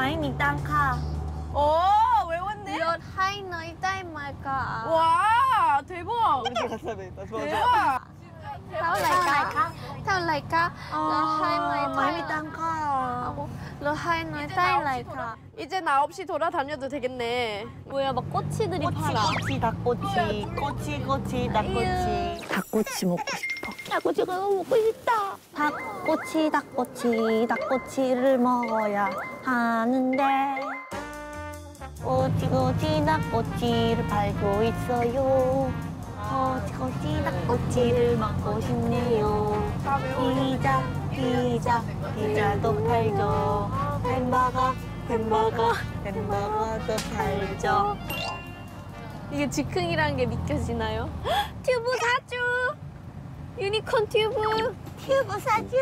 ไม่มีตังค่ะ 오, 외웠네. ลดให้หน่อยได้ไหมคะ 와, 대박. 우리도 갔어야 되겠다. 좋아, 좋아. 대박. เท่าไหร่คะเท่าไหร่คะลดให้หน่อย ไม่มีตังค่ะ ลดให้หน่อยได้ไหมคะ 이제 나 없이 돌아다녀도 되겠네. 뭐야 막 꼬치들이 팔아 꼬치 닭꼬치 꼬치 닭꼬치 닭꼬치 먹고 싶어 닭꼬치가 너무 먹고 싶다 닭꼬치를 먹어야 하는데 꼬치 닭꼬치를 팔고 있어요 꼬치 닭꼬치를 먹고 싶네요 피자도 팔죠 햄버거도 팔죠 이게 즉흥이라는 게 느껴지나요? 튜브 사주! 유니콘 튜브! 튜브 사주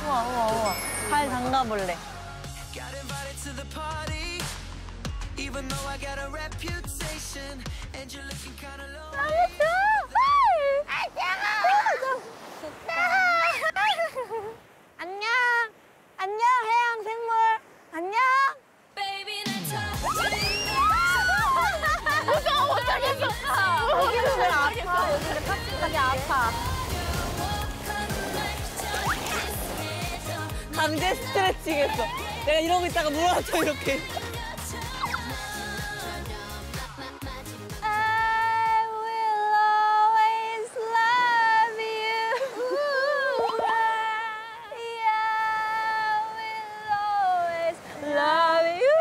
우와 팔 담가볼래 Got invited to the party, even though I got a reputation, and you're looking kind of low. 안녕 안녕 해양 생물 안녕 Baby, let's talk. 여기는 왜 아파 여기는 카츠까지 아파 강제 스트레칭 했어. 내가 이러고 있다가 물어왔어, 이렇게. I will always love you. Yeah, I will always love you.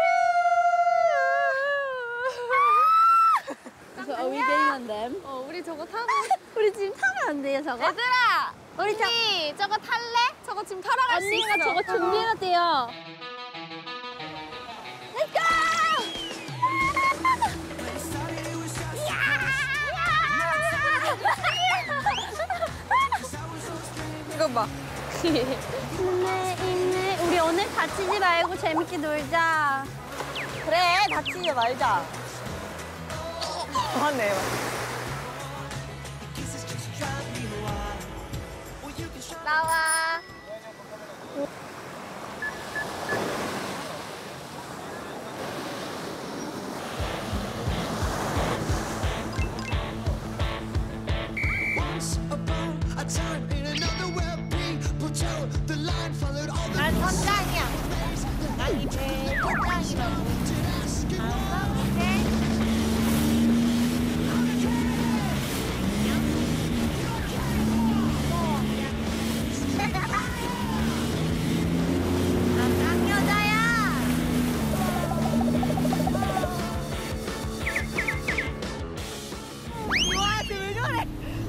So are we getting on them? 우리 저거 타고 우리 지금 타면 안 돼요 저거? 얘들아 우리 저거 탈래? 저거 지금 타러 갈 수 있어. 언니가 저거 준비해야 돼요. Let's go! 이거 봐. 힘내 우리 오늘 다치지 말고 재밌게 놀자. 그래 다치지 말자 맞네. 나와. Once upon a time in another where people tell the line followed all the 난 선장이야 난 이 배 선장이라고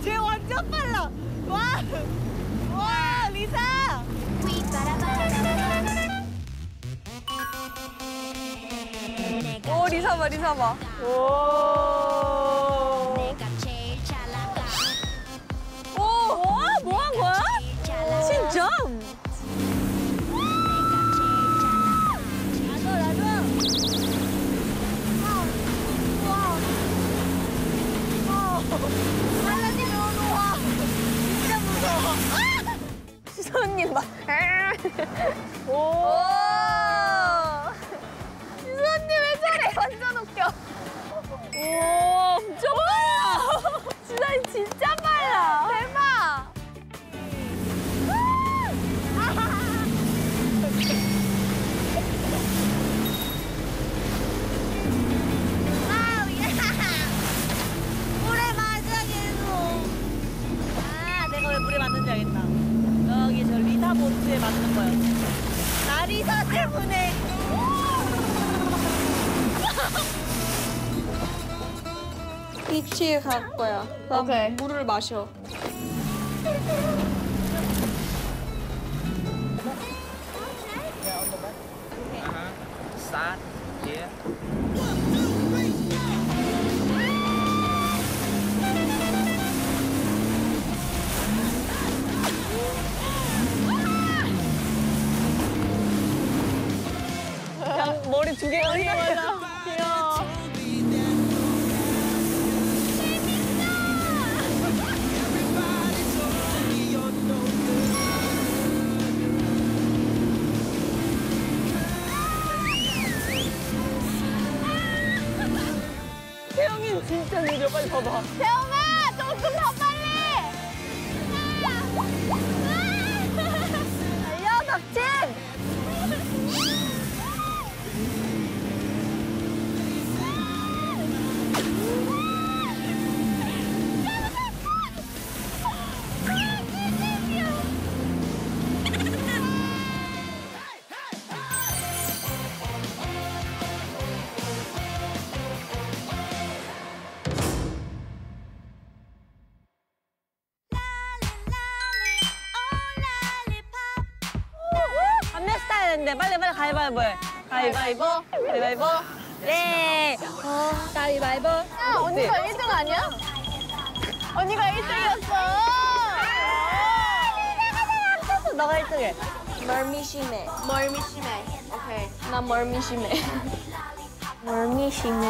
쟤 완전 빨라. 와, 리사. 오, 리사 봐, 리사 봐. 오. 오, 뭐 한 거야? 진짜? 할라님 너무 좋아. 진짜 무서워. 수선님 막. 오. 수언니 왜 저래? 완전 웃겨. 오, 엄청 빨라. 수언니 진짜 빨라. 대박. 와우, 야. 물에 맞아 계속. 아, 내가 왜 물에 맞는지 알겠다. 여기 저 리사 보트에 맞는 거야. 나 리사 때문에. 비치에 갈 거야. 나 오케이. 물을 마셔. Start here. 머리 두 개가 휘날려. 귀여워. 태영이 진짜 느려. 빨리 봐봐. 태영아, 조금 더 빨리. 달려, 덕진. 판매 스타일 했는데 빨리 가위바위보 해. 가위바위보. 가위바위보. 예. 가위바위보. 야, 언니가 1등 아니야? 언니가 1등이었어. 너가 1등해. 멀미 심해. 멀미 심해. 오케이. 난 멀미 심해. 멀미 심해.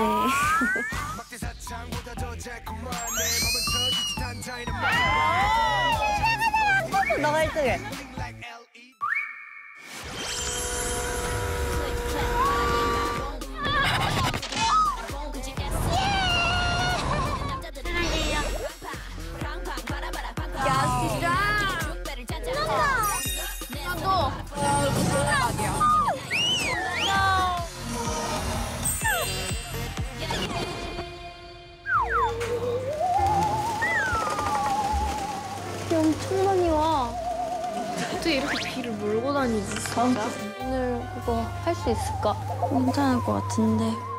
너가 1등해. 야, 진짜. 나도. 비 엄청 많이 와. 어떻게 이렇게 비를 몰고 다니지? 진짜? 오늘 그거 할 수 있을까? 괜찮을 것 같은데.